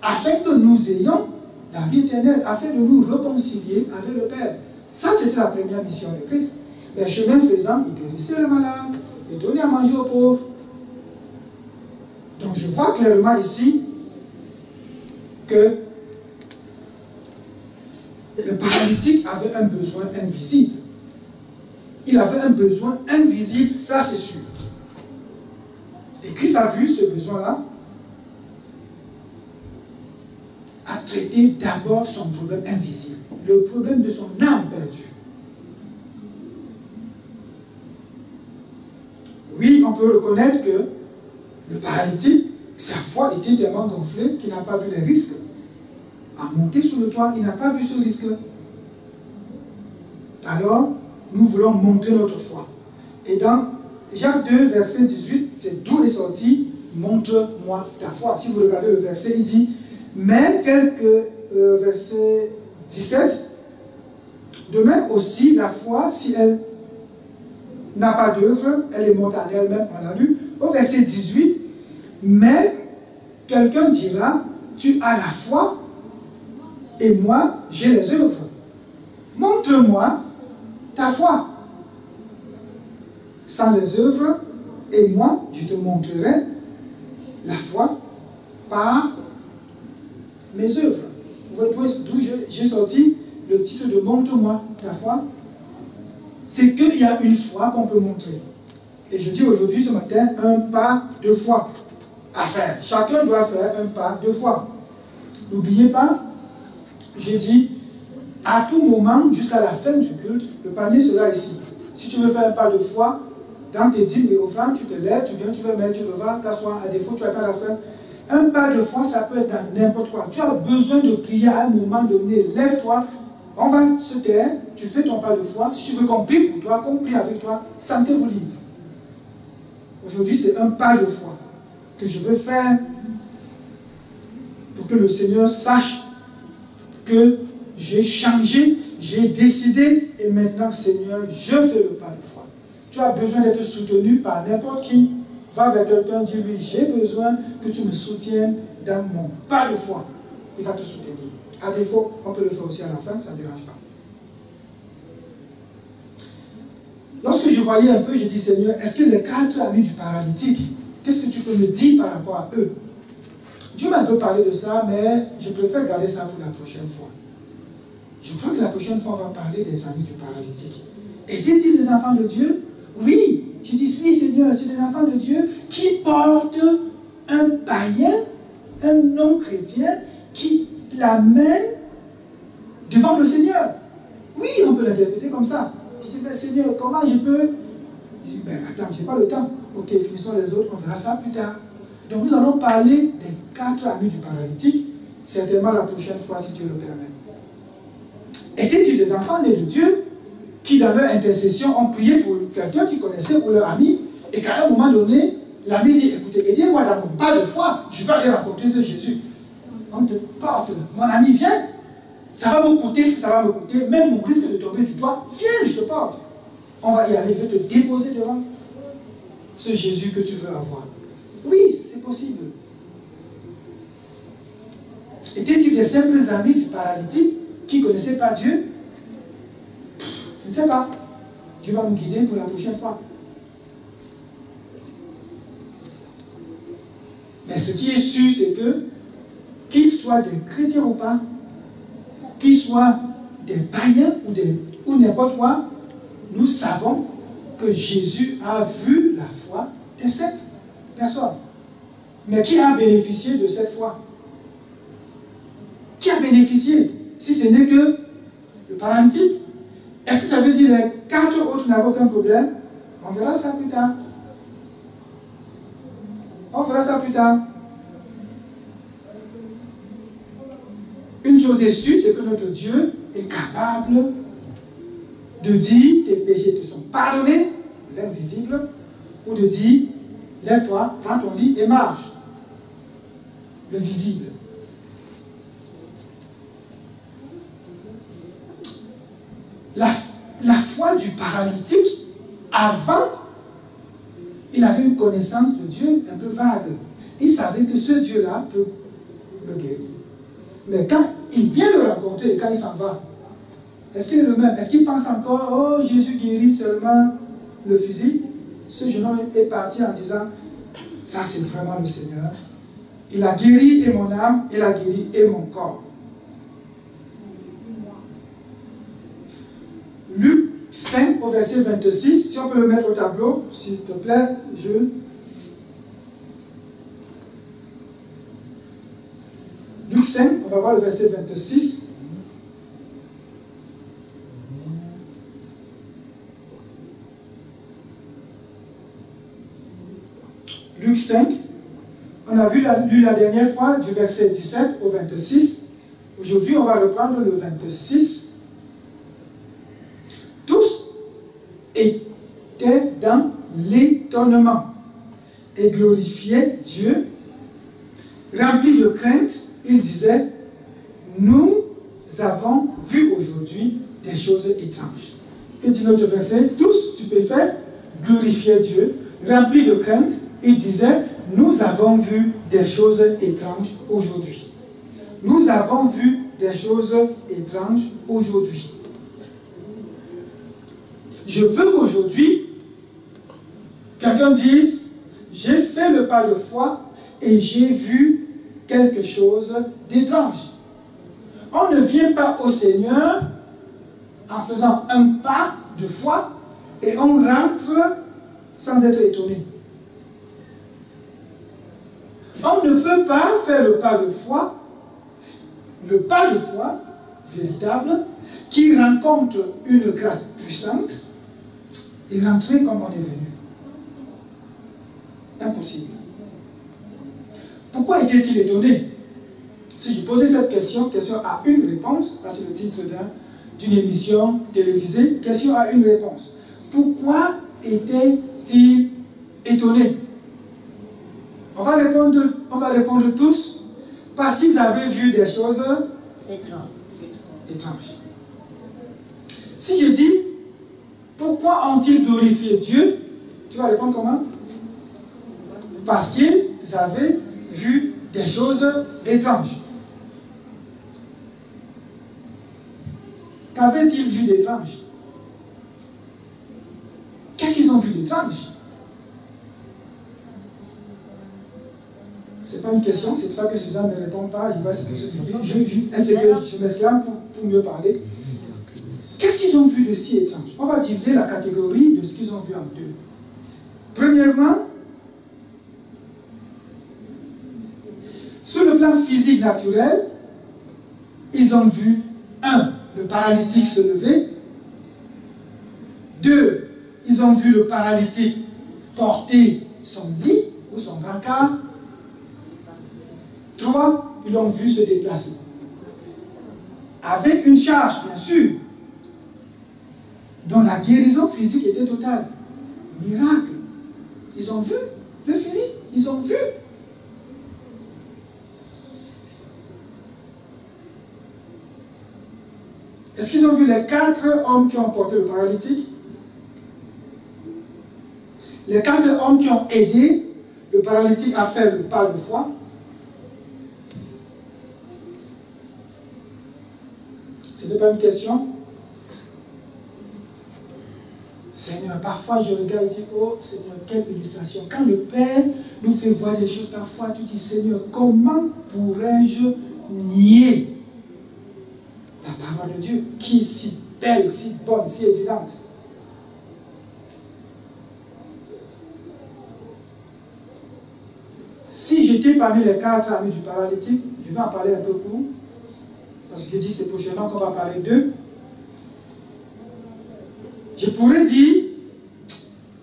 Afin que nous ayons la vie éternelle, afin de nous réconcilier avec le Père. Ça, c'était la première mission de Christ. Mais chemin faisant, il guérissait les malades, il donnait à manger aux pauvres. Donc je vois clairement ici que le paralytique avait un besoin invisible. Il avait un besoin invisible, ça c'est sûr. Et Christ a vu ce besoin-là, a traité d'abord son problème invisible, le problème de son âme perdue. Oui, on peut reconnaître que le paralytique, sa foi était tellement gonflée qu'il n'a pas vu les risques. À monter sur le toit, il n'a pas vu ce risque. Alors, nous voulons montrer notre foi. Et dans Jacques 2, verset 18, c'est d'où est sorti « Montre-moi ta foi ». Si vous regardez le verset, il dit « Mais quelques verset 17, de même aussi la foi, si elle n'a pas d'œuvre, elle est morte en elle-même, on l'a lu. Au verset 18, mais quelqu'un dira, tu as la foi et moi j'ai les œuvres. Montre-moi ta foi. Sans les œuvres, et moi je te montrerai la foi par mes œuvres. Vous voyez d'où j'ai sorti le titre de montre-moi ta foi. C'est qu'il y a une foi qu'on peut montrer. Et je dis aujourd'hui, ce matin, un pas de foi à faire. Chacun doit faire un pas de foi. N'oubliez pas, j'ai dit, à tout moment, jusqu'à la fin du culte, le panier sera ici. Si tu veux faire un pas de foi, dans tes dîmes et offrandes, tu te lèves, tu viens, tu veux mettre, tu vas t'asseoir, à défaut, tu vas pas la faire. Un pas de foi, ça peut être dans n'importe quoi. Tu as besoin de prier à un moment donné, lève-toi, on va se taire, tu fais ton pas de foi. Si tu veux qu'on prie pour toi, qu'on prie avec toi, sentez-vous libre. Aujourd'hui, c'est un pas de foi que je veux faire pour que le Seigneur sache que j'ai changé, j'ai décidé et maintenant, Seigneur, je fais le pas de foi. Tu as besoin d'être soutenu par n'importe qui. Va vers quelqu'un, dis lui, j'ai besoin que tu me soutiennes dans mon pas de foi. Il va te soutenir. À défaut, on peut le faire aussi à la fin, ça ne dérange pas. Lorsque je voyais un peu, j'ai dit, Seigneur, est-ce que les 4 amis du paralytique, qu'est-ce que tu peux me dire par rapport à eux? Dieu m'a un peu parlé de ça, mais je préfère garder ça pour la prochaine fois. Je crois que la prochaine fois, on va parler des amis du paralytique. Étaient-ils des enfants de Dieu? Oui. Je dis, oui, Seigneur, c'est des enfants de Dieu qui portent un païen, un non-chrétien, qui l'amène devant le Seigneur. Oui, on peut l'interpréter comme ça. Je dis, mais Seigneur, comment je peux... Je dis, ben attends, je n'ai pas le temps. Ok, finissons les autres, on verra ça plus tard. Donc nous allons parler des 4 amis du paralytique, certainement la prochaine fois, si Dieu le permet. Étaient-ils des enfants nés de Dieu qui, dans leur intercession, ont prié pour quelqu'un qu'ils connaissaient ou leur ami, et qu'à un moment donné, l'ami dit, écoutez, aidez-moi dans mon pas de foi, je vais aller rencontrer ce Jésus. On te porte, mon ami, viens, ça va me coûter ce que ça va me coûter, même mon risque de tomber du toit, viens, je te porte. On va y aller, je vais te déposer devant ce Jésus que tu veux avoir. Oui, c'est possible. Étaient-ils des simples amis du paralytique qui ne connaissaient pas Dieu? Je ne sais pas. Dieu va nous guider pour la prochaine fois. Mais ce qui est sûr, c'est que, qu'ils soient des chrétiens ou pas, qu'ils soient des païens ou n'importe quoi, nous savons que Jésus a vu la foi de cette personne. Mais qui a bénéficié de cette foi? Qui a bénéficié? Si ce n'est que le paralytique. Est-ce que ça veut dire que les 4 autres n'avaient aucun problème? On verra ça plus tard. On verra ça plus tard. Une chose est sûre, c'est que notre Dieu est capable de dire tes péchés te sont pardonnés, l'invisible, ou de dire lève-toi, prends ton lit et marche, le visible. La foi du paralytique, avant, il avait une connaissance de Dieu un peu vague. Il savait que ce Dieu-là peut le guérir. Mais quand il vient le rencontrer et quand il s'en va, est-ce qu'il est le même? Est-ce qu'il pense encore, oh, Jésus guérit seulement le physique? Ce jeune homme est parti en disant, ça c'est vraiment le Seigneur. Il a guéri et mon âme, il a guéri et mon corps. Luc 5 au verset 26, si on peut le mettre au tableau, s'il te plaît, Jules. Luc 5, on va voir le verset 26. Luc 5, on a lu la dernière fois du verset 17 au 26. Aujourd'hui, on va reprendre le 26. Tous étaient dans l'étonnement et glorifiaient Dieu. Remplis de crainte, ils disaient, nous avons vu aujourd'hui des choses étranges. Et dit notre verset, tous stupéfaits, glorifiaient Dieu. Remplis de crainte, ils disaient, nous avons vu des choses étranges aujourd'hui. Nous avons vu des choses étranges aujourd'hui. Je veux qu'aujourd'hui, quelqu'un dise, j'ai fait le pas de foi et j'ai vu quelque chose d'étrange. On ne vient pas au Seigneur en faisant un pas de foi et on rentre sans être étonné. On ne peut pas faire le pas de foi véritable, qui rencontre une grâce puissante et rentrer comme on est venu. Impossible. Pourquoi était-il étonné? Si je posais cette question a une réponse, là c'est le titre d'une émission télévisée, question a une réponse. Pourquoi était-il étonné? On va répondre tous, parce qu'ils avaient vu des choses étranges. Si je dis, pourquoi ont-ils glorifié Dieu? Tu vas répondre comment? Parce qu'ils avaient vu des choses étranges. Qu'avaient-ils vu d'étrange? Qu'est-ce qu'ils ont vu d'étrange? Ce n'est pas une question, c'est pour ça que Suzanne ne répond pas. Je m'exclame pour mieux parler. Qu'est-ce qu'ils ont vu de si étrange? On va diviser la catégorie de ce qu'ils ont vu en deux. Premièrement, sur le plan physique naturel, ils ont vu 1. Le paralytique se lever. 2. Ils ont vu le paralytique porter son lit ou son brancard. 3. Ils l'ont vu se déplacer. Avec une charge, bien sûr, dont la guérison physique était totale. Miracle. Ils ont vu le physique. Ils ont vu. Est-ce qu'ils ont vu les 4 hommes qui ont porté le paralytique? Les 4 hommes qui ont aidé le paralytique à faire le pas de foi? Ce n'est pas une question. Seigneur, parfois je regarde et dis, oh Seigneur, quelle illustration. Quand le Père nous fait voir des choses, parfois tu dis, Seigneur, comment pourrais-je nier la parole de Dieu, qui est si belle, si bonne, si évidente? Si j'étais parmi les 4 amis du paralytique, je vais en parler un peu court, parce que j'ai dit c'est prochainement qu'on va parler d'eux. Je pourrais dire,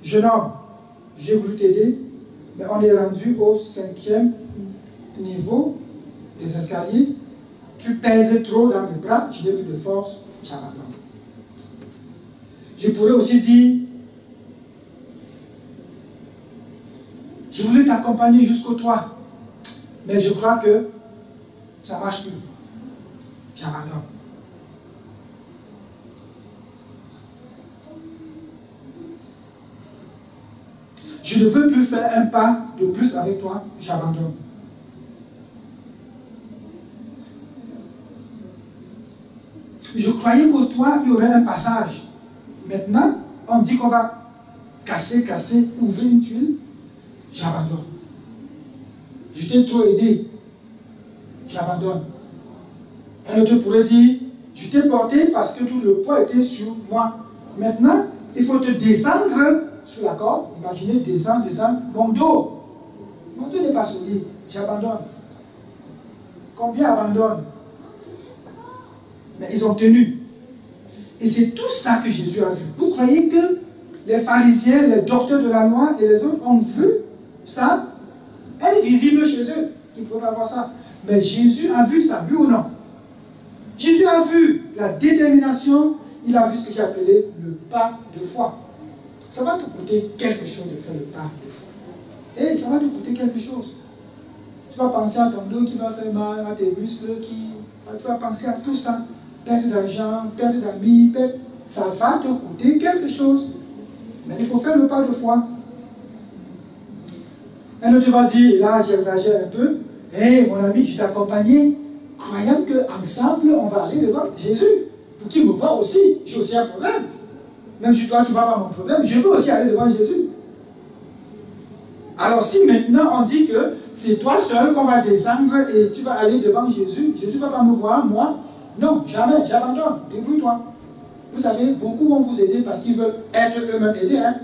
jeune homme, j'ai voulu t'aider, mais on est rendu au 5e niveau des escaliers. Tu pèses trop dans mes bras, je n'ai plus de force, j'abandonne. Je pourrais aussi dire, je voulais t'accompagner jusqu'au toit, mais je crois que ça ne marche plus. J'abandonne. Je ne veux plus faire un pas de plus avec toi, j'abandonne. Je croyais qu'au toit, il y aurait un passage. Maintenant, on dit qu'on va casser, ouvrir une tuile. J'abandonne. Je t'ai trop aidé. J'abandonne. Un autre pourrait dire, je t'ai porté parce que tout le poids était sur moi. Maintenant, il faut te descendre sur la corde. Imaginez, descendre. Mon dos n'est pas solide. J'abandonne. Combien abandonnent? Mais ils ont tenu. Et c'est tout ça que Jésus a vu. Vous croyez que les pharisiens, les docteurs de la loi et les autres ont vu ça? Invisible chez eux. Ils ne pouvaient pas voir ça. Mais Jésus a vu ça, oui ou non? Jésus a vu la détermination, il a vu ce que j'ai appelé le pas de foi. Ça va te coûter quelque chose de faire le pas de foi. Et ça va te coûter quelque chose. Tu vas penser à ton dos qui va faire mal, à tes muscles tu vas penser à tout ça. Perte d'argent, perte d'amis, ça va te coûter quelque chose. Mais il faut faire le pas de foi. Maintenant tu vas dire, et là j'exagère un peu, hé mon ami, je t'ai accompagné, croyant qu'ensemble on va aller devant Jésus. Pour qu'il me voie aussi, j'ai aussi un problème. Même si toi tu ne vois pas mon problème, je veux aussi aller devant Jésus. Alors si maintenant on dit que c'est toi seul qu'on va descendre et tu vas aller devant Jésus, Jésus ne va pas me voir, moi, non, jamais, j'abandonne, débrouille-toi. Vous savez, beaucoup vont vous aider parce qu'ils veulent être eux-mêmes aidés. Hein?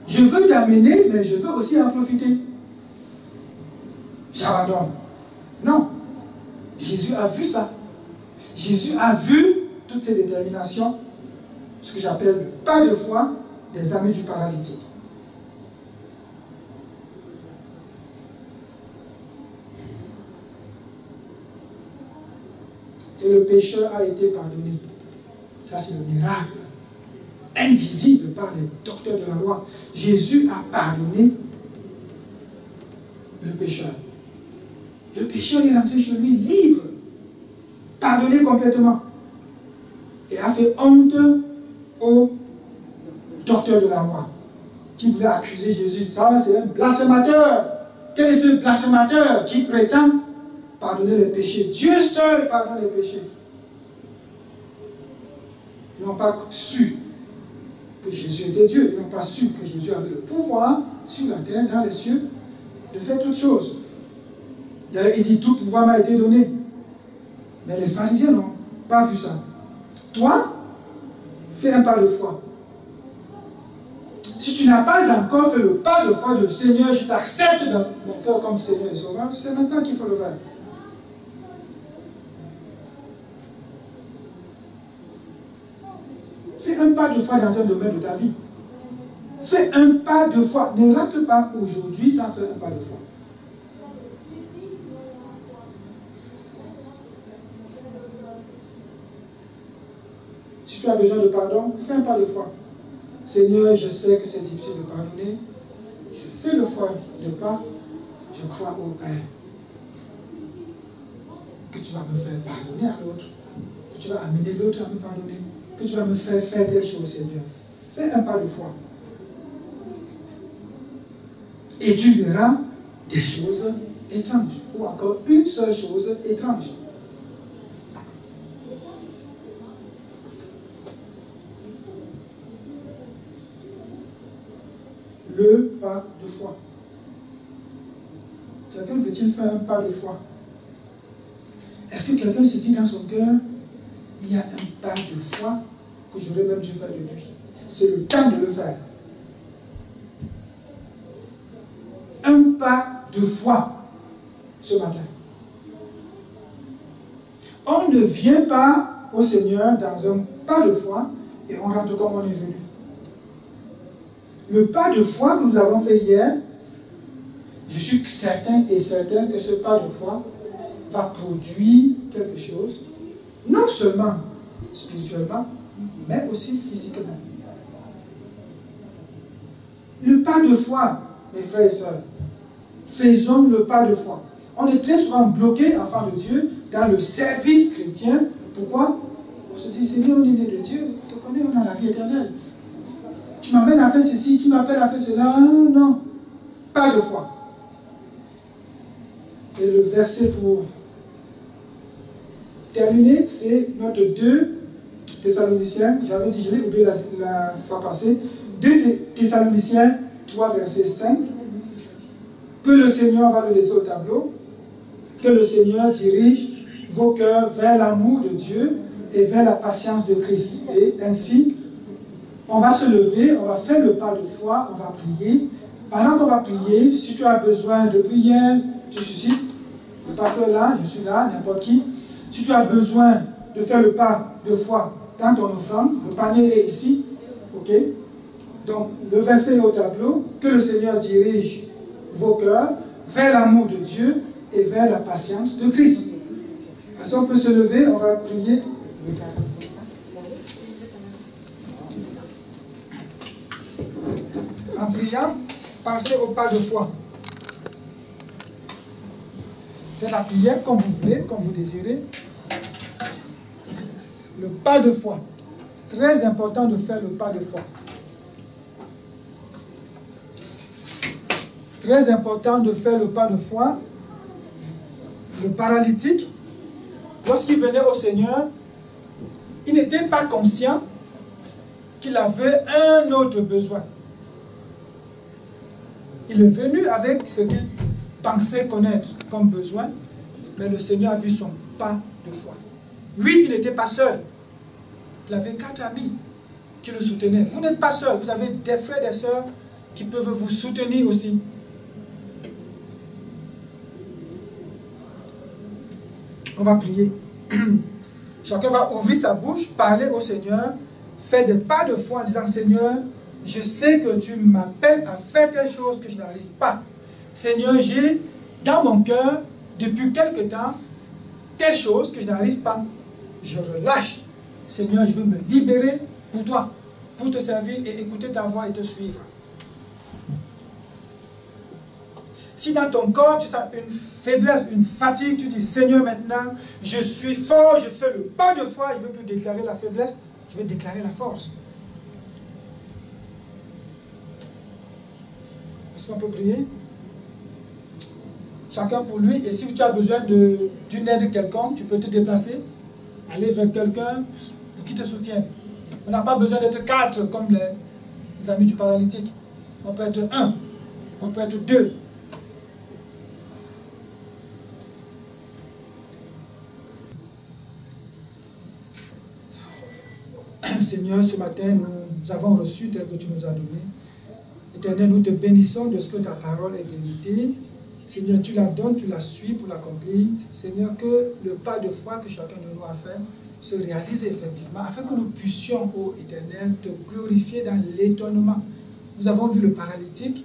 Je veux t'amener, mais je veux aussi en profiter. J'abandonne. Non. Jésus a vu ça. Jésus a vu toutes ces déterminations, ce que j'appelle le pas de foi des amis du paralytique. Et le pécheur a été pardonné. Ça, c'est le miracle invisible par les docteurs de la loi. Jésus a pardonné le pécheur. Le pécheur est rentré chez lui libre, pardonné complètement. Et a fait honte aux docteurs de la loi qui voulaient accuser Jésus. Ça, c'est un blasphémateur. Quel est ce blasphémateur qui prétend pardonner les péchés? Dieu seul pardonne les péchés. Ils n'ont pas su que Jésus était Dieu. Ils n'ont pas su que Jésus avait le pouvoir sur la terre, dans les cieux, de faire toutes choses. D'ailleurs, il dit, tout pouvoir m'a été donné. Mais les pharisiens n'ont pas vu ça. Toi, fais un pas de foi. Si tu n'as pas encore fait le pas de foi de Seigneur, je t'accepte dans mon cœur comme Seigneur et Sauveur, c'est maintenant qu'il faut le faire. Fais un pas de foi dans un domaine de ta vie. Fais un pas de foi. Ne rate pas aujourd'hui sans faire un pas de foi. Si tu as besoin de pardon, fais un pas de foi. Seigneur, je sais que c'est difficile de pardonner. Je fais le pas. Je crois au Père. Que tu vas me faire pardonner à l'autre. Que tu vas amener l'autre à me pardonner. Que tu vas me faire faire des choses, Seigneur. Fais un pas de foi. Et tu verras des choses étranges. Ou encore une seule chose étrange. Le pas de foi. Quelqu'un veut-il faire un pas de foi? Est-ce que quelqu'un se dit dans son cœur, il y a un pas de foi que j'aurais même dû faire depuis? C'est le temps de le faire. Un pas de foi ce matin. On ne vient pas au Seigneur dans un pas de foi et on rentre comme on est venu. Le pas de foi que nous avons fait hier, je suis certain et certain que ce pas de foi va produire quelque chose, non seulement spirituellement, mais aussi physiquement. Le pas de foi, mes frères et sœurs, faisons le pas de foi. On est très souvent bloqué, enfants de Dieu, dans le service chrétien. Pourquoi? On se dit, Seigneur, on est né de Dieu, on te connaît, on a la vie éternelle. Tu m'amènes à faire ceci, tu m'appelles à faire cela. Non, pas de foi. Et le verset pour terminer, c'est notre 2 Thessaloniciens. J'avais dit, je l'ai oublié la fois passée. 2 Thessaloniciens 3, verset 5. Que le Seigneur va le laisser au tableau. Que le Seigneur dirige vos cœurs vers l'amour de Dieu et vers la patience de Christ. Et ainsi, on va se lever, on va faire le pas de foi, on va prier. Pendant qu'on va prier, si tu as besoin de prière, tu suscites. Le pasteur est là, je suis là, n'importe qui. Si tu as besoin de faire le pas de foi dans ton offrande, le panier est ici. Ok? Donc, le verset est au tableau. Que le Seigneur dirige vos cœurs vers l'amour de Dieu et vers la patience de Christ. Alors, on peut se lever, on va prier. En priant, pensez au pas de foi. Faites la prière comme vous voulez, comme vous désirez. Le pas de foi. Très important de faire le pas de foi. Très important de faire le pas de foi. Le paralytique, lorsqu'il venait au Seigneur, il n'était pas conscient qu'il avait un autre besoin. Il est venu avec ce qu'il pensait connaître comme besoin, mais le Seigneur a vu son pas de foi. Lui, il n'était pas seul. Il avait 4 amis qui le soutenaient. Vous n'êtes pas seul, vous avez des frères et des sœurs qui peuvent vous soutenir aussi. On va prier. Chacun va ouvrir sa bouche, parler au Seigneur, faire des pas de foi en disant: Seigneur, je sais que tu m'appelles à faire telle chose que je n'arrive pas. Seigneur, j'ai dans mon cœur, depuis quelque temps, telle chose que je n'arrive pas. Je relâche. Seigneur, je veux me libérer pour toi, pour te servir et écouter ta voix et te suivre. Si dans ton corps, tu sens une faiblesse, une fatigue, tu dis: Seigneur, maintenant, je suis fort, je fais le pas de foi, je ne veux plus déclarer la faiblesse, je veux déclarer la force. Est-ce qu'on peut prier? Chacun pour lui. Et si tu as besoin d'une aide quelconque, tu peux te déplacer, aller vers quelqu'un pour qui te soutienne. On n'a pas besoin d'être 4 comme les amis du paralytique. On peut être 1, on peut être 2. Seigneur, ce matin, nous avons reçu tel que tu nous as donné. Éternel, nous te bénissons de ce que ta parole est vérité. Seigneur, tu la donnes, tu la suis pour l'accomplir. Seigneur, que le pas de foi que chacun de nous a fait se réalise effectivement, afin que nous puissions, ô Éternel, te glorifier dans l'étonnement. Nous avons vu le paralytique,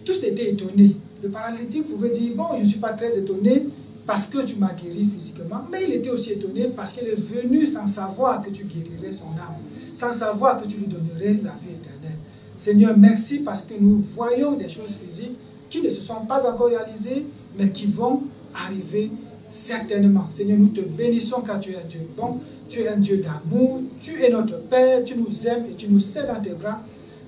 tous étaient étonnés. Le paralytique pouvait dire: bon, je ne suis pas très étonné parce que tu m'as guéri physiquement, mais il était aussi étonné parce qu'il est venu sans savoir que tu guérirais son âme, sans savoir que tu lui donnerais la vie éternelle. Seigneur, merci parce que nous voyons des choses physiques qui ne se sont pas encore réalisées, mais qui vont arriver certainement. Seigneur, nous te bénissons car tu es un Dieu bon, tu es un Dieu d'amour, tu es notre Père, tu nous aimes et tu nous serres dans tes bras.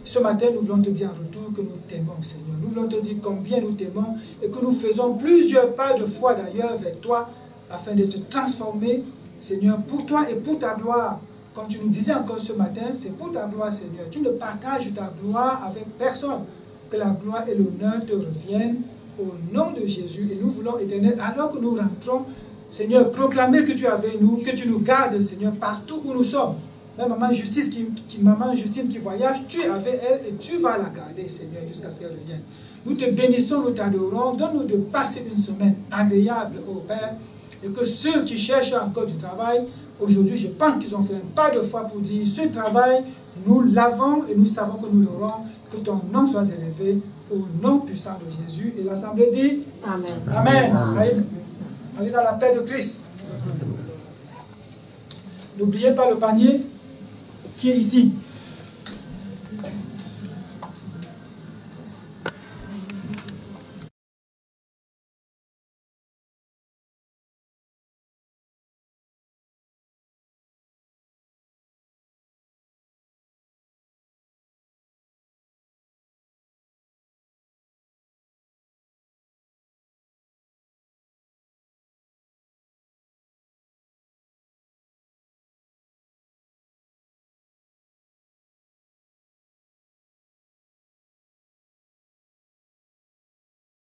Ce matin, nous voulons te dire en retour que nous t'aimons, Seigneur. Nous voulons te dire combien nous t'aimons et que nous faisons plusieurs pas de foi d'ailleurs vers toi afin d'être transformés, Seigneur, pour toi et pour ta gloire. Comme tu nous disais encore ce matin, c'est pour ta gloire, Seigneur. Tu ne partages ta gloire avec personne. Que la gloire et l'honneur te reviennent au nom de Jésus. Et nous voulons, Éternel, alors que nous rentrons, Seigneur, proclamer que tu es avec nous, que tu nous gardes, Seigneur, partout où nous sommes. Même maman Justine qui voyage, tu es avec elle et tu vas la garder, Seigneur, jusqu'à ce qu'elle revienne. Nous te bénissons, nous t'adorons. Donne-nous de passer une semaine agréable au Père. Et que ceux qui cherchent encore du travail, aujourd'hui, je pense qu'ils ont fait un pas de foi pour dire: ce travail, nous l'avons et nous savons que nous l'aurons. Que ton nom soit élevé au nom puissant de Jésus. Et l'Assemblée dit Amen. Amen. Amen. Allez dans la paix de Christ. N'oubliez pas le panier qui est ici.